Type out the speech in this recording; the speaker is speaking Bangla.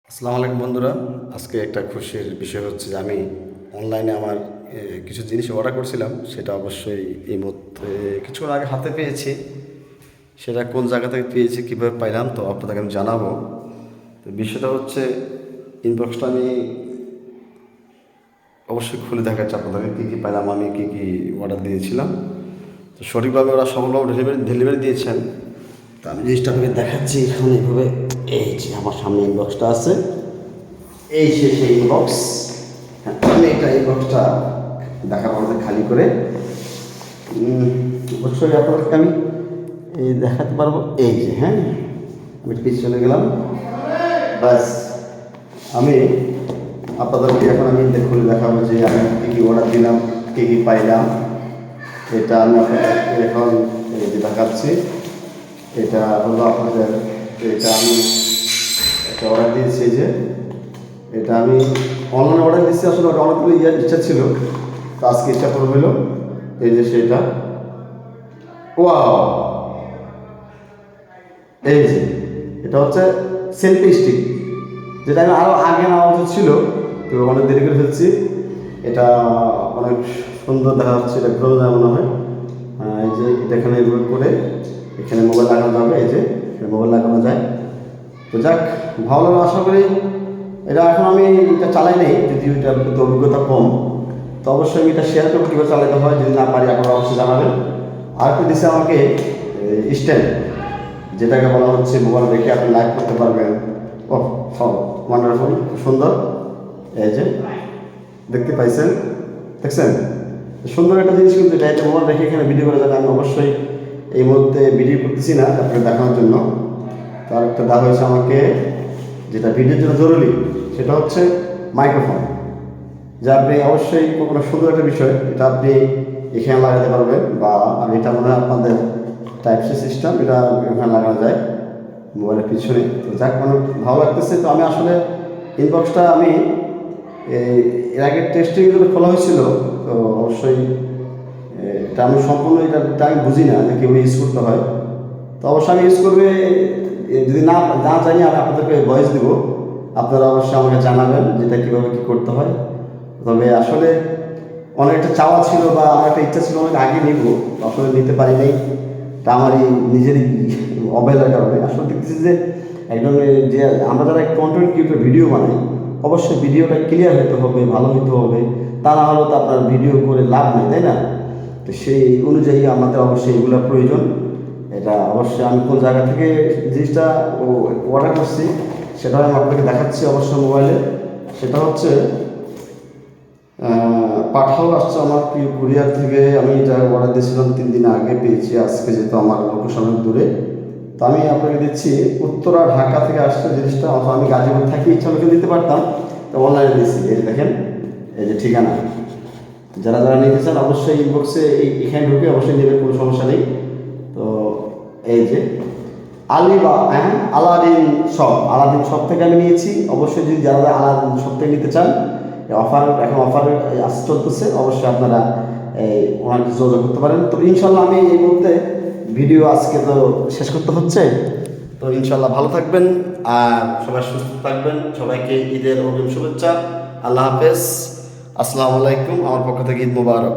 আসসালামু আলাইকুম বন্ধুরা। আজকে একটা খুশির বিষয় হচ্ছে যে আমি অনলাইনে আমার কিছু জিনিস অর্ডার করছিলাম, সেটা অবশ্যই এই মুহূর্তে কিছুক্ষণ আগে হাতে পেয়েছি। সেটা কোন জায়গা থেকে পেয়েছি, কীভাবে পাইলাম, তো আপনাদেরকে আমি জানাবো। তো বিষয়টা হচ্ছে, ইনবক্সটা আমি অবশ্যই খুলে দেখাচ্ছি আপনাদেরকে কী কী পাইলাম, আমি কী কী অর্ডার দিয়েছিলাম। তো সঠিকভাবে ওরা সফলভাবে ডেলিভারি দিয়েছেন। তো আমি জিনিসটা আপনাকে দেখাচ্ছি এখন এইভাবে। এই যে আমার সামনে ইনবক্সটা আছে, এই সেই ইনবক্স। আমি এটা ইনবক্সটা দেখার পর খালি করে অবশ্যই আপনাদেরকে আমি এই দেখাতে পারবো। এই যে হ্যাঁ, আমি পিছিয়ে চলে গেলাম। ব্যাস, আমি আপনাদেরকে এখন আমি খুলে দেখাবো যে আমি কী কী অর্ডার দিলাম, কী কী পাইলাম। এটা আমি আপনাদেরকে এখন এই যে দেখাচ্ছি। এটা হলো আপনাদের, এটা আমি একটা অর্ডার দিয়েছি। যে এটা আমি অনলাইনে অর্ডার দিচ্ছি, আসলে ওটা অনেকগুলো ইচ্ছা ছিল, তো আজকে ইচ্ছা করে হলো। এই যে সেটা, ওয়াও, এই যে এটা হচ্ছে সেলফি স্টিক, যেটা আমি আরও আগে নেওয়া উচিত ছিল, তো অনেক দেরি করে ফেলছি। এটা অনেক সুন্দর দেখা যাচ্ছে, এটা ঘুরে যায় মনে হয়। এই যে এটা এখানে এভাবে করে এখানে মোবাইল লাগানো যাবে, এই যে মোবাইল লাগানো যায়। তো যাক, ভালো লাগলো। আশা করি এটা এখন আমি এটা চালাই নেই, যদি এটা একটু অভিজ্ঞতা কম, তো অবশ্যই আমি এটা শেয়ার করবো কীভাবে চালাতে হয়। যদি না পারি আপনারা অবশ্যই জানাবেন। আর একটু দিচ্ছে আমাকে স্ট্যান্ড, যেটাকে বলা হচ্ছে মোবাইল রেখে আপনি লাইভ করতে পারবেন। ও ওয়ান্ডারফুল, খুব সুন্দর। এই যে দেখতে পাইছেন, দেখছেন, সুন্দর একটা জিনিস। কিন্তু এটা মোবাইল রেখে এখানে ভিডিও করা যাবে। আমি অবশ্যই এই মুহূর্তে ভিডিও করতেছি না আপনাকে দেখানোর জন্য। তার একটা দেওয়া হয়েছে আমাকে, যেটা ভিডিওর জন্য জরুরি, সেটা হচ্ছে মাইক্রোফোন, যা আপনি অবশ্যই কোনো সুন্দর একটা বিষয়। এটা আপনি এখানে লাগাতে পারবেন, বা এটা মনে হয় আপনাদের টাইপ সি সিস্টেম, এটা এখানে লাগানো যায় মোবাইলের পিছনে। তো যাক, অনেক ভালো লাগতেছে। তো আমি আসলে ইনবক্সটা আমি এর আগে টেস্টিং করে খোলা হয়েছিল, তো অবশ্যই এটা আমি সম্পূর্ণ এটা আমি বুঝি না যে কীভাবে ইউজ করতে হয়। তো অবশ্যই আমি ইউজ করবে, যদি না না জানি আমি আপনাদেরকে ভয়েস দেবো, আপনারা অবশ্যই আমাকে জানাবেন যেটা কীভাবে কী করতে হয়। তবে আসলে অনেক একটা চাওয়া ছিল, বা আমার একটা ইচ্ছা ছিল অনেক আগে নিব, আসলে নিতে পারি নাই। তা আমারই নিজেরই অবহেলার কারণে। আসলে দেখতেছি যে একদম যে আমরা যারা কন্টেন্ট ক্রিয়েটর ভিডিও বানাই, অবশ্যই ভিডিওটা ক্লিয়ার হতে হবে, ভালো হতে হবে। তা না হলে তো আপনার ভিডিও করে লাভ নেই, তাই না? তো সেই অনুযায়ী আমাদের অবশ্যই এগুলোর প্রয়োজন। এটা অবশ্যই আমি কোন জায়গা থেকে জিনিসটা অর্ডার করছি সেটা আমি আপনাকে দেখাচ্ছি অবশ্যই মোবাইলে। সেটা হচ্ছে পাঠাও আসছে আমার প্রিয় কুরিয়ার থেকে। আমি এটা অর্ডার দিয়েছিলাম 3 দিন আগে, পেয়েছি আজকে, যেহেতু আমার লোকেশন অনেক দূরে। তো আমি আপনাকে দিচ্ছি উত্তরা, ঢাকা থেকে আসছে জিনিসটা। অথবা আমি গাজীপুর থাকি, ইচ্ছা হলে দিতে পারতাম, তো অনলাইনে দিচ্ছি। এই যে দেখেন, এই যে ঠিকানা। যারা যারা নিতে চান অবশ্যই ইনবক্সে এখানে ঢুকে অবশ্যই নেবেন, কোনো সমস্যা নেই। তো এই যে আলাদিন আলাদিন শপ থেকে আমি নিয়েছি। অবশ্যই যদি যারা যারা আলাদিন শপ থেকে নিতে চান, এখন অফার চলতেছে, অবশ্যই আপনারা ওনার যোগাযোগ করতে পারেন। তো ইনশাল্লাহ আমি এই মুহূর্তে ভিডিও আজকে তো শেষ করতে হচ্ছে। তো ইনশাল্লাহ ভালো থাকবেন, আর সবাই সুস্থ থাকবেন। সবাইকে ঈদের অগ্রিম শুভেচ্ছা। আল্লাহ হাফেজ, আসসালামু আলাইকুম। আমার পক্ষ থেকে ঈদ মোবারক।